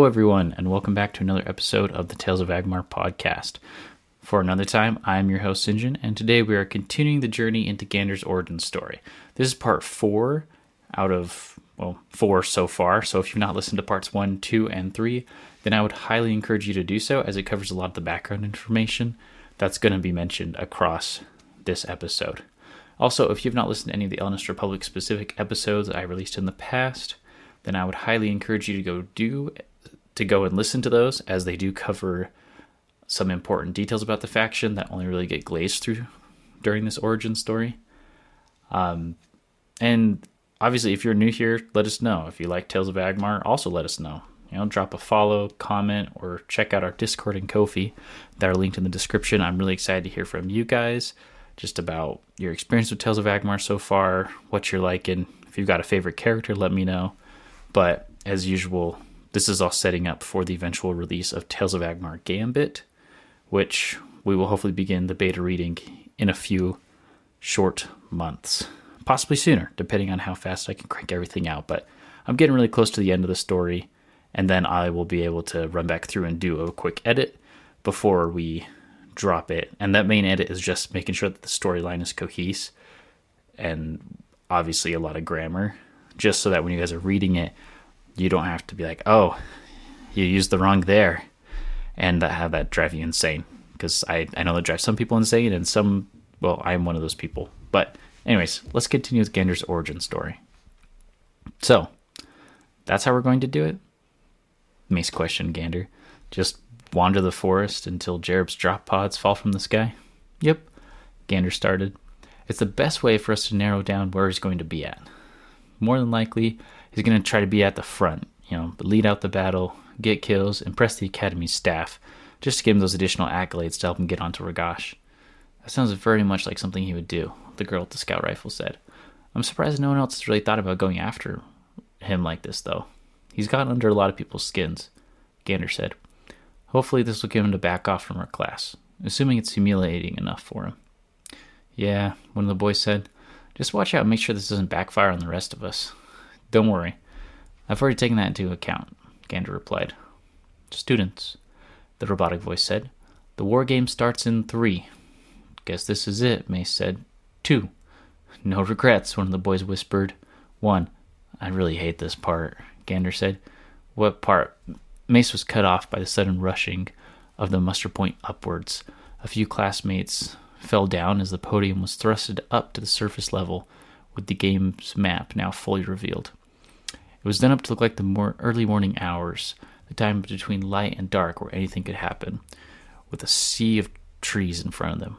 Hello, everyone, and welcome back to another episode of the Tales of Agmar podcast. For another time, I am your host, Sinjin, and today we are continuing the journey into Gander's origin story. This is part 4 out of, 4 so far, so if you've not listened to parts 1, 2, and 3, then I would highly encourage you to do so, as it covers a lot of the background information that's going to be mentioned across this episode. Also, if you've not listened to any of the Elnist Republic specific episodes I released in the past, then I would highly encourage you to go and listen to those, as they do cover some important details about the faction that only really get glazed through during this origin story. And obviously, if you're new here, let us know. If you like Tales of Agmar, also let us know. Drop a follow, comment, or check out our Discord and Ko-fi that are linked in the description. I'm really excited to hear from you guys just about your experience with Tales of Agmar so far, what you're liking. If you've got a favorite character, let me know. But as usual, this is all setting up for the eventual release of Tales of Agmar Gambit, which we will hopefully begin the beta reading in a few short months. Possibly sooner, depending on how fast I can crank everything out. But I'm getting really close to the end of the story, and then I will be able to run back through and do a quick edit before we drop it. And that main edit is just making sure that the storyline is cohesive, and obviously a lot of grammar, just so that when you guys are reading it, you don't have to be like, oh, you used the wrong there, and have that drive you insane. Because I know that drives some people insane, and some, I'm one of those people. But anyways, let's continue with Gander's origin story. So, that's how we're going to do it? Mace questioned Gander. Just wander the forest until Jereb's drop pods fall from the sky? Yep, Gander started. It's the best way for us to narrow down where he's going to be at. More than likely, he's going to try to be at the front, lead out the battle, get kills, impress the Academy's staff, just to give him those additional accolades to help him get onto Ragash. That sounds very much like something he would do, the girl with the scout rifle said. I'm surprised no one else has really thought about going after him like this, though. He's gotten under a lot of people's skins, Gander said. Hopefully this will get him to back off from our class, assuming it's humiliating enough for him. Yeah, one of the boys said. Just watch out and make sure this doesn't backfire on the rest of us. Don't worry. I've already taken that into account, Gander replied. Students, the robotic voice said. The wargame starts in 3. Guess this is it, Mace said. 2. No regrets, one of the boys whispered. 1. I really hate this part, Gander said. What part? Mace was cut off by the sudden rushing of the muster point upwards. A few classmates fell down as the podium was thrusted up to the surface level, with the game's map now fully revealed. It was done up to look like the more early morning hours, the time between light and dark where anything could happen, with a sea of trees in front of them.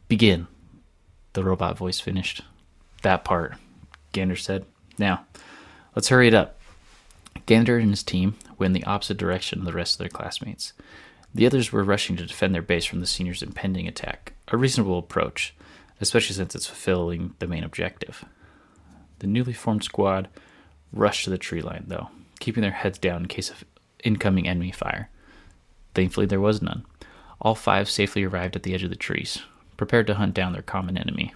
Begin, the robot voice finished. That part, Gander said. Now, let's hurry it up. Gander and his team went in the opposite direction of the rest of their classmates. The others were rushing to defend their base from the seniors' impending attack, a reasonable approach, especially since it's fulfilling the main objective. The newly formed squad rushed to the tree line, though, keeping their heads down in case of incoming enemy fire. Thankfully, there was none. All 5 safely arrived at the edge of the trees, prepared to hunt down their common enemy.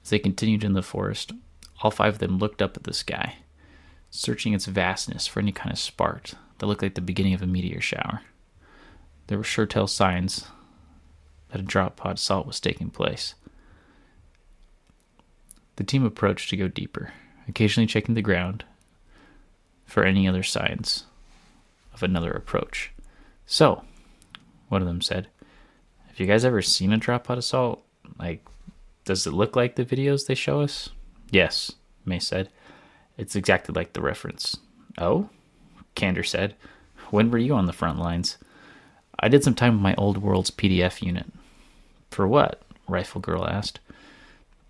As they continued in the forest, all 5 of them looked up at the sky, searching its vastness for any kind of spark that looked like the beginning of a meteor shower. There were sure tell signs that a drop pod assault was taking place. The team approached to go deeper, occasionally checking the ground for any other signs of another approach. So, one of them said, have you guys ever seen a drop pod assault? Does it look like the videos they show us? Yes, Mace said. It's exactly like the reference. Oh? Gander said. When were you on the front lines? I did some time with my old world's PDF unit. For what? Rifle Girl asked.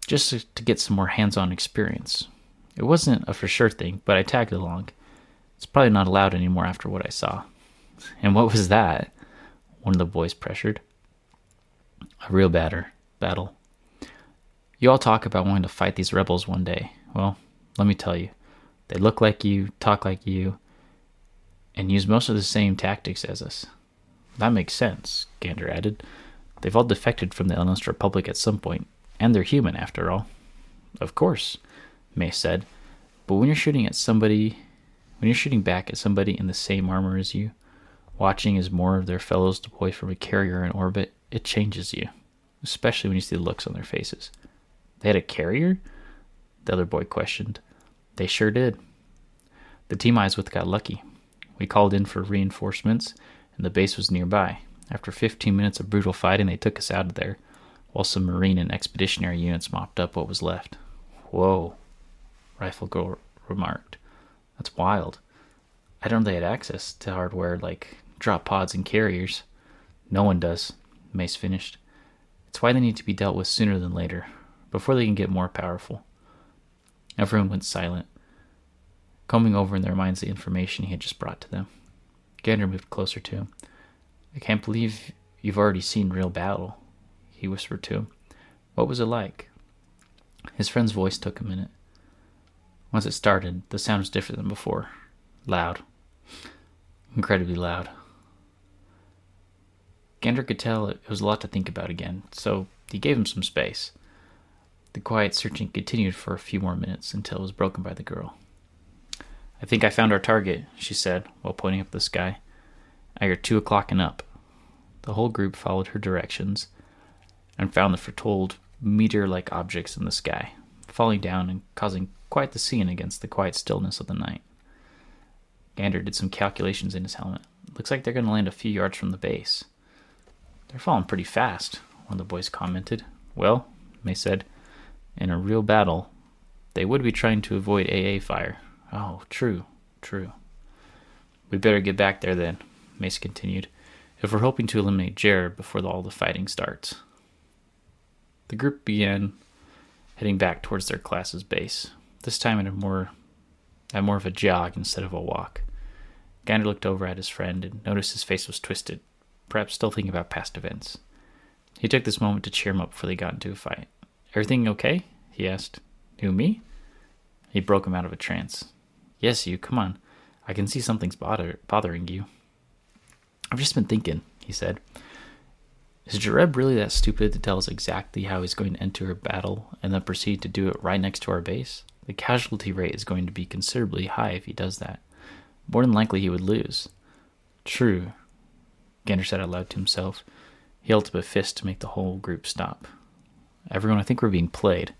Just to get some more hands-on experience. It wasn't a for sure thing, but I tagged along. It's probably not allowed anymore after what I saw. And what was that? One of the boys pressured. A real battle. You all talk about wanting to fight these rebels one day. Well, let me tell you. They look like you, talk like you, and use most of the same tactics as us. That makes sense, Gander added. They've all defected from the Elnist Republic at some point, and they're human after all. Of course, Mace said, but when you're shooting at somebody When you're shooting back at somebody in the same armor as you, watching as more of their fellows deploy from a carrier in orbit, it changes you, especially when you see the looks on their faces. They had a carrier? The other boy questioned. They sure did. The team I was with got lucky. We called in for reinforcements, and the base was nearby. After 15 minutes of brutal fighting, they took us out of there, while some Marine and expeditionary units mopped up what was left. Whoa, Rifle Girl remarked. That's wild. I don't know they had access to hardware like drop pods and carriers. No one does, Mace finished. It's why they need to be dealt with sooner than later, before they can get more powerful. Everyone went silent, combing over in their minds the information he had just brought to them. Gander moved closer to him. I can't believe you've already seen real battle, he whispered to him. What was it like? His friend's voice took a minute. Once it started, the sound was different than before. Loud. Incredibly loud. Gander could tell it was a lot to think about again, so he gave him some space. The quiet searching continued for a few more minutes until it was broken by the girl. I think I found our target, she said, while pointing up the sky. I hear 2 o'clock and up. The whole group followed her directions and found the foretold meteor-like objects in the sky, falling down and causing quite the scene against the quiet stillness of the night. Gander did some calculations in his helmet. Looks like they're going to land a few yards from the base. They're falling pretty fast, one of the boys commented. Well, May said, in a real battle, they would be trying to avoid AA fire. Oh, true. We better get back there then, Mace continued, if we're hoping to eliminate Jereb before all the fighting starts. The group began heading back towards their class's base, this time at more of a jog instead of a walk. Gander looked over at his friend and noticed his face was twisted, perhaps still thinking about past events. He took this moment to cheer him up before they got into a fight. Everything okay? He asked. Who, me? He broke him out of a trance. Yes, you. Come on. I can see something's bothering you. I've just been thinking, he said. Is Jereb really that stupid to tell us exactly how he's going to enter a battle and then proceed to do it right next to our base? The casualty rate is going to be considerably high if he does that. More than likely he would lose. True, Gander said out loud to himself. He held up a fist to make the whole group stop. Everyone, I think we're being played.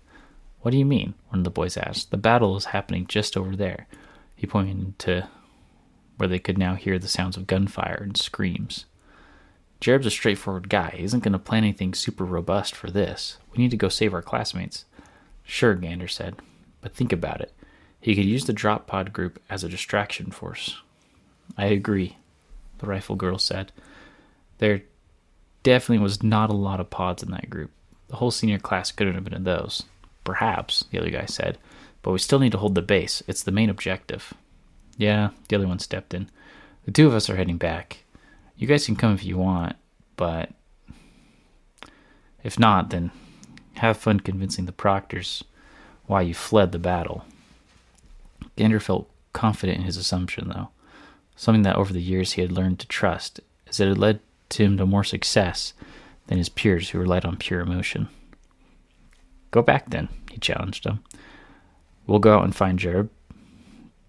What do you mean? One of the boys asked. The battle is happening just over there. He pointed to where they could now hear the sounds of gunfire and screams. Jereb's a straightforward guy. He isn't going to plan anything super robust for this. We need to go save our classmates. Sure, Gander said. But think about it. He could use the drop pod group as a distraction force. I agree, the rifle girl said. There definitely was not a lot of pods in that group. The whole senior class couldn't have been in those. Perhaps, the other guy said. But we still need to hold the base. It's the main objective. Yeah, the other one stepped in. The two of us are heading back. You guys can come if you want, but if not, then have fun convincing the proctors why you fled the battle. Gander felt confident in his assumption, though. Something that over the years he had learned to trust, as it had led to him to more success than his peers who relied on pure emotion. Go back then, he challenged them. We'll go out and find Jereb,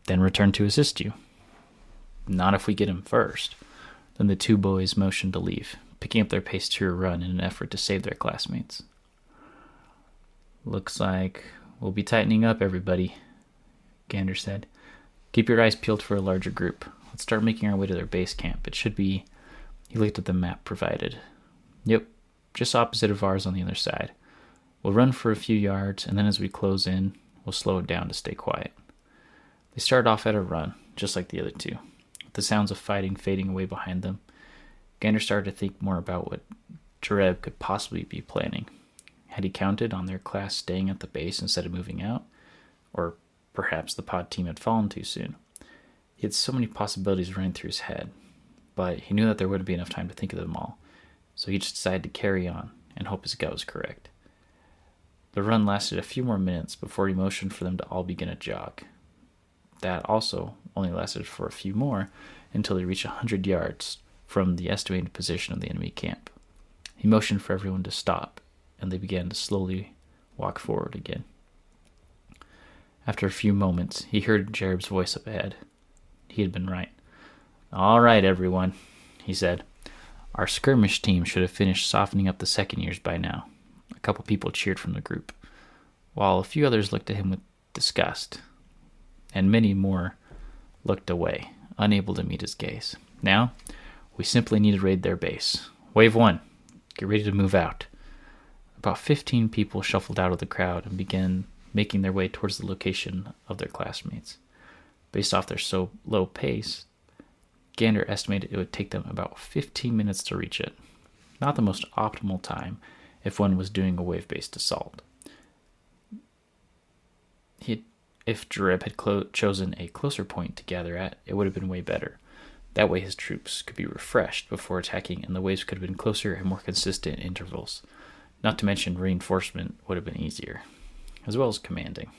then return to assist you. Not if we get him first. Then the two boys motioned to leave, picking up their pace to a run in an effort to save their classmates. Looks like we'll be tightening up, everybody, Gander said. Keep your eyes peeled for a larger group. Let's start making our way to their base camp. It should be... He looked at the map provided. Yep, just opposite of ours on the other side. We'll run for a few yards, and then as we close in, we'll slow it down to stay quiet. They started off at a run, just like the other two, with the sounds of fighting fading away behind them. Gander started to think more about what Jereb could possibly be planning. Had he counted on their class staying at the base instead of moving out? Or perhaps the pod team had fallen too soon. He had so many possibilities running through his head, but he knew that there wouldn't be enough time to think of them all, so he just decided to carry on and hope his gut was correct. The run lasted a few more minutes before he motioned for them to all begin a jog. That also only lasted for a few more until they reached 100 yards from the estimated position of the enemy camp. He motioned for everyone to stop, and they began to slowly walk forward again. After a few moments, he heard Jereb's voice up ahead. He had been right. "All right, everyone," he said. "Our skirmish team should have finished softening up the second years by now." A couple people cheered from the group, while a few others looked at him with disgust, and many more looked away, unable to meet his gaze. "Now, we simply need to raid their base. Wave 1, get ready to move out." About 15 people shuffled out of the crowd and began making their way towards the location of their classmates. Based off their so low pace, Gander estimated it would take them about 15 minutes to reach it. Not the most optimal time if one was doing a wave-based assault. If Jereb had chosen a closer point to gather at, it would have been way better. That way his troops could be refreshed before attacking, and the waves could have been closer and more consistent intervals. Not to mention reinforcement would have been easier, as well as commanding.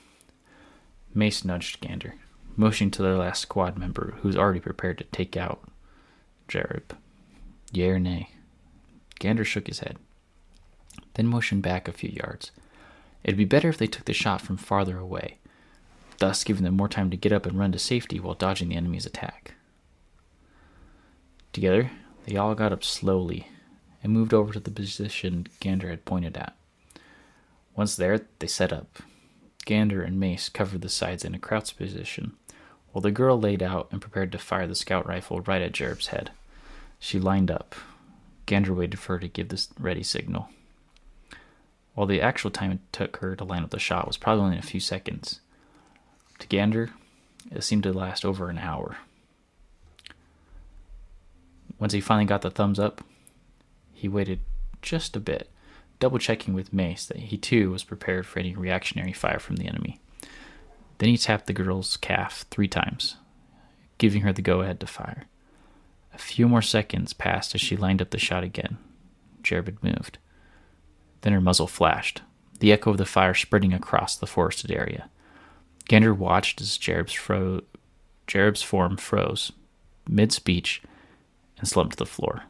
Mace nudged Gander, motioning to their last squad member, who was already prepared to take out Jereb. Yea or nay? Gander shook his head, then motioned back a few yards. It'd be better if they took the shot from farther away, thus giving them more time to get up and run to safety while dodging the enemy's attack. Together, they all got up slowly and moved over to the position Gander had pointed at. Once there, they set up. Gander and Mace covered the sides in a crouch position, while the girl laid out and prepared to fire the scout rifle right at Jereb's head. She lined up. Gander waited for her to give the ready signal. While the actual time it took her to line up the shot was probably only a few seconds, to Gander, it seemed to last over an hour. Once he finally got the thumbs up, he waited just a bit, double-checking with Mace that he too was prepared for any reactionary fire from the enemy. Then he tapped the girl's calf 3 times, giving her the go-ahead to fire. A few more seconds passed as she lined up the shot again. Jereb had moved. Then her muzzle flashed, the echo of the fire spreading across the forested area. Gander watched as Jereb's form froze, mid-speech, and slumped to the floor.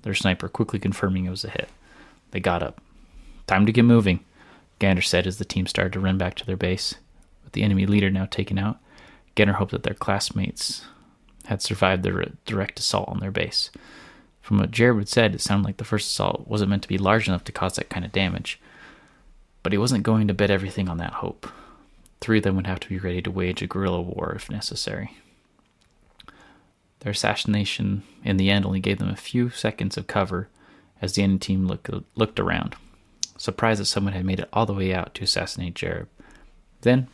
Their sniper quickly confirming it was a hit. They got up. "Time to get moving," Gander said as the team started to run back to their base. With the enemy leader now taken out, Gander hoped that their classmates had survived the direct assault on their base. From what Jereb had said, it sounded like the first assault wasn't meant to be large enough to cause that kind of damage. But he wasn't going to bet everything on that hope. 3 of them would have to be ready to wage a guerrilla war if necessary. Their assassination in the end only gave them a few seconds of cover as the enemy team looked around, surprised that someone had made it all the way out to assassinate Jereb. Then,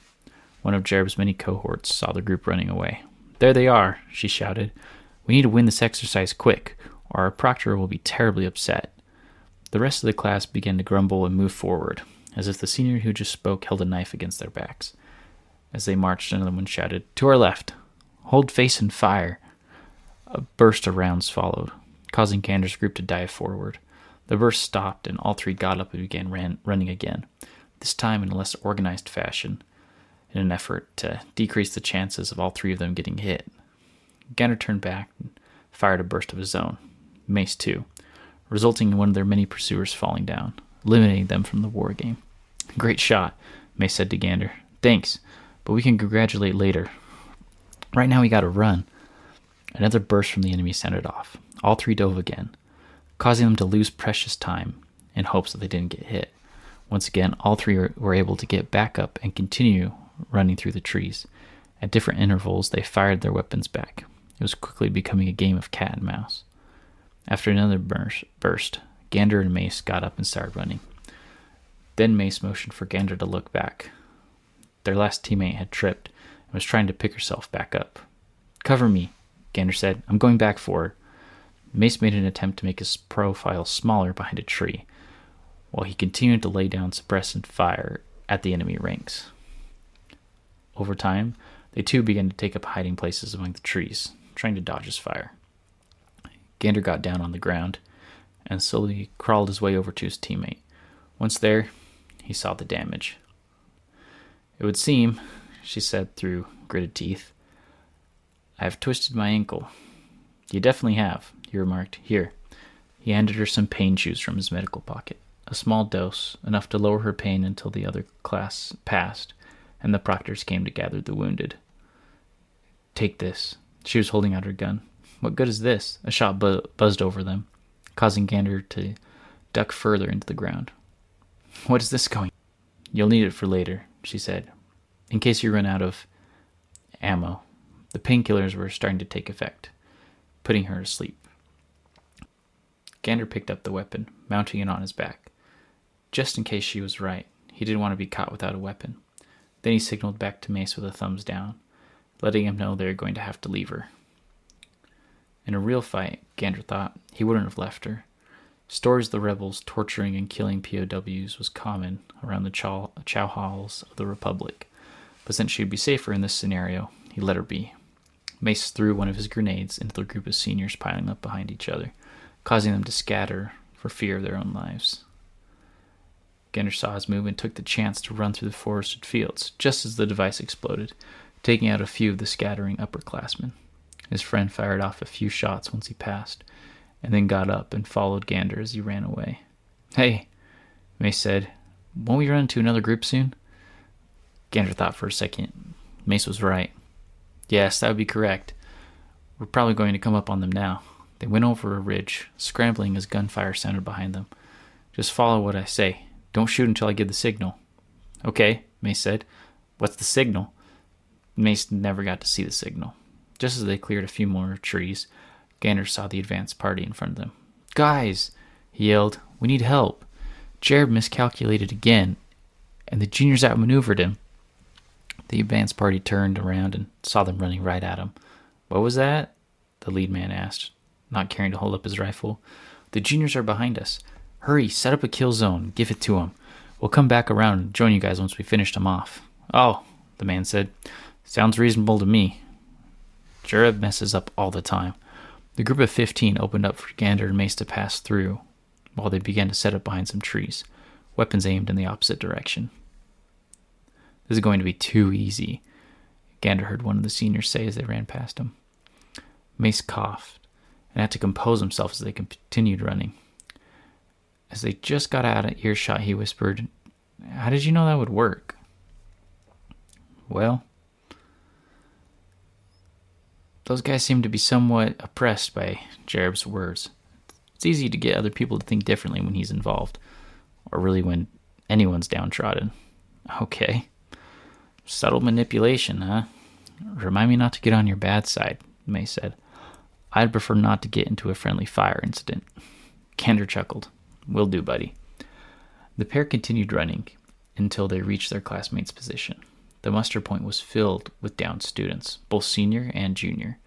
one of Jereb's many cohorts saw the group running away. "There they are," she shouted. "We need to win this exercise quick, or our proctor will be terribly upset." The rest of the class began to grumble and move forward, as if the senior who just spoke held a knife against their backs. As they marched, another one shouted, "To our left! Hold face and fire!" A burst of rounds followed, causing Gander's group to dive forward. The burst stopped, and all 3 got up and began running again, this time in a less organized fashion, in an effort to decrease the chances of all 3 of them getting hit. Gander turned back and fired a burst of his own, Mace too, resulting in one of their many pursuers falling down, eliminating them from the war game. "Great shot," Mace said to Gander. "Thanks, but we can congratulate later. Right now we gotta run." Another burst from the enemy sounded off. All 3 dove again, causing them to lose precious time in hopes that they didn't get hit. Once again, all 3 were able to get back up and continue running through the trees. At different intervals, they fired their weapons back. It was quickly becoming a game of cat and mouse. After another burst, Gander and Mace got up and started running. Then Mace motioned for Gander to look back. Their last teammate had tripped and was trying to pick herself back up. "Cover me," Gander said. "I'm going back forward." Mace made an attempt to make his profile smaller behind a tree, while he continued to lay down suppressant fire at the enemy ranks. Over time, they too began to take up hiding places among the trees, trying to dodge his fire. Gander got down on the ground and slowly crawled his way over to his teammate. Once there, he saw the damage. "It would seem," she said through gritted teeth, "I have twisted my ankle." "You definitely have," he remarked. "Here." He handed her some pain chews from his medical pocket. A small dose, enough to lower her pain until the other class passed, and the proctors came to gather the wounded. "Take this," She was holding out her gun. What good is this? A shot buzzed over them, causing Gander to duck further into the ground. What is this going? You'll need it for later, she said, in case you run out of ammo. The painkillers were starting to take effect, putting her to sleep. Gander picked up the weapon, mounting it on his back. Just in case she was right, he didn't want to be caught without a weapon. Then he signaled back to Mace with a thumbs down, letting him know they were going to have to leave her. In a real fight, Gander thought, he wouldn't have left her. Stories of the rebels torturing and killing POWs was common around the chow halls of the Republic, but since she'd be safer in this scenario, he let her be. Mace threw one of his grenades into the group of seniors piling up behind each other, causing them to scatter for fear of their own lives. Gander saw his move and took the chance to run through the forested fields, just as the device exploded, taking out a few of the scattering upperclassmen. His friend fired off a few shots once he passed, and then got up and followed Gander as he ran away. Hey, Mace said, won't we run into another group soon? Gander thought for a second. Mace was right. Yes, that would be correct. We're probably going to come up on them now. They went over a ridge, scrambling as gunfire sounded behind them. Just follow what I say. Don't shoot until I give the signal. Okay, Mace said. What's the signal? Mace never got to see the signal. Just as they cleared a few more trees, Gander saw the advanced party in front of them. Guys, he yelled, we need help. Jereb miscalculated again, and the juniors outmaneuvered him. The advanced party turned around and saw them running right at him. What was that? The lead man asked, not caring to hold up his rifle. The juniors are behind us. Hurry, set up a kill zone. Give it to them. We'll come back around and join you guys once we finish them off. Oh, the man said. Sounds reasonable to me. Jereb messes up all the time. The group of 15 opened up for Gander and Mace to pass through, while they began to set up behind some trees, weapons aimed in the opposite direction. This is going to be too easy, Gander heard one of the seniors say as they ran past him. Mace coughed and had to compose himself as they continued running. As they just got out of earshot, he whispered, How did you know that would work? Well, those guys seem to be somewhat oppressed by Jereb's words. It's easy to get other people to think differently when he's involved, or really when anyone's downtrodden. Okay. Subtle manipulation, huh? Remind me not to get on your bad side, May said. I'd prefer not to get into a friendly fire incident. Gander chuckled. Will do, buddy. The pair continued running until they reached their classmates' position. The muster point was filled with downed students, both senior and junior.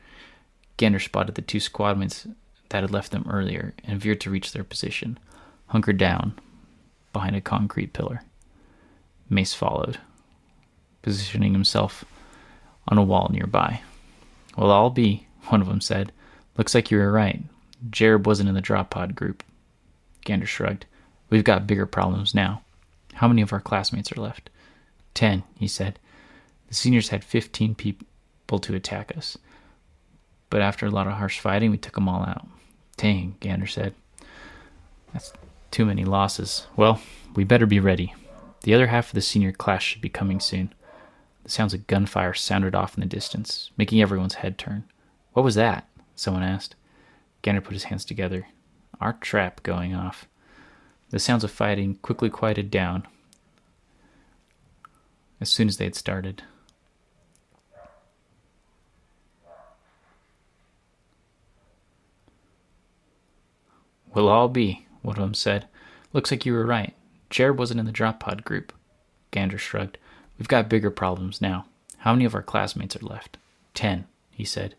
Gander spotted the two squadmates that had left them earlier and veered to reach their position, hunkered down behind a concrete pillar. Mace followed, positioning himself on a wall nearby. Well, I'll be, one of them said. Looks like you were right. Jereb wasn't in the drop pod group. Gander shrugged. We've got bigger problems now. How many of our classmates are left? 10, he said. The seniors had 15 people to attack us. But after a lot of harsh fighting, we took them all out. Dang, Gander said. That's too many losses. Well, we better be ready. The other half of the senior class should be coming soon. The sounds of gunfire sounded off in the distance, making everyone's head turn. What was that? Someone asked. Gander put his hands together. Our trap going off. The sounds of fighting quickly quieted down as soon as they had started. We'll all be, one of them said. Looks like you were right. Jereb wasn't in the drop pod group. Gander shrugged. We've got bigger problems now. How many of our classmates are left? 10, he said.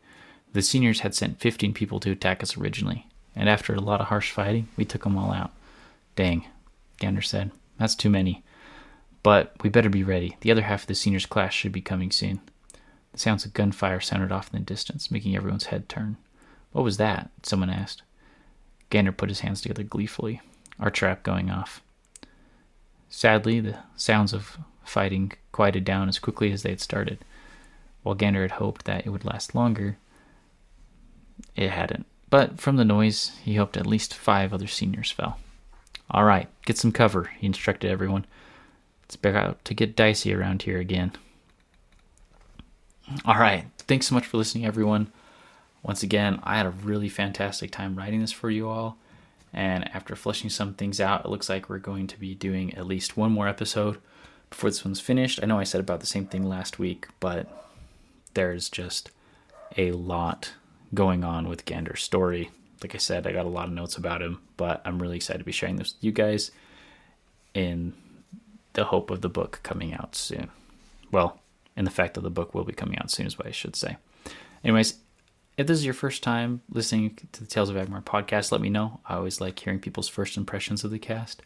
The seniors had sent 15 people to attack us originally, and after a lot of harsh fighting, we took them all out. Dang, Gander said. That's too many. But we better be ready. The other half of the seniors class should be coming soon. The sounds of gunfire sounded off in the distance, making everyone's head turn. What was that? Someone asked. Gander put his hands together gleefully. Our trap going off. Sadly, the sounds of fighting quieted down as quickly as they had started. While Gander had hoped that it would last longer, it hadn't. But from the noise, he hoped at least 5 other seniors fell. All right, get some cover, he instructed everyone. It's about to get dicey around here again. All right, thanks so much for listening, everyone. Once again, I had a really fantastic time writing this for you all. And after fleshing some things out, it looks like we're going to be doing at least one more episode before this one's finished. I know I said about the same thing last week, but there's just a lot going on with Gander's story. Like I said, I got a lot of notes about him, but I'm really excited to be sharing this with you guys in the hope of the book coming out soon. Well, in the fact that the book will be coming out soon is what I should say. Anyways, if this is your first time listening to the Tales of Agmar podcast, let me know. I always like hearing people's first impressions of the cast.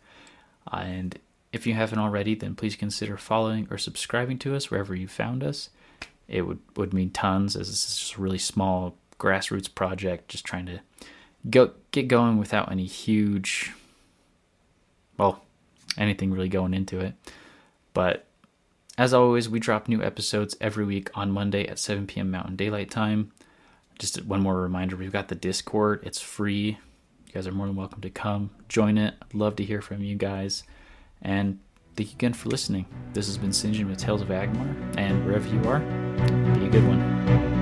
And if you haven't already, then please consider following or subscribing to us wherever you found us. It would mean tons, as this is just a really small grassroots project, just trying to get going without any huge, anything really going into it. But as always, we drop new episodes every week on Monday at 7 p.m. Mountain Daylight Time. Just one more reminder, we've got the Discord. It's free. You guys are more than welcome to come join it. I'd love to hear from you guys. And thank you again for listening. This has been Sinjin with Tales of Agmar. And wherever you are, be a good one.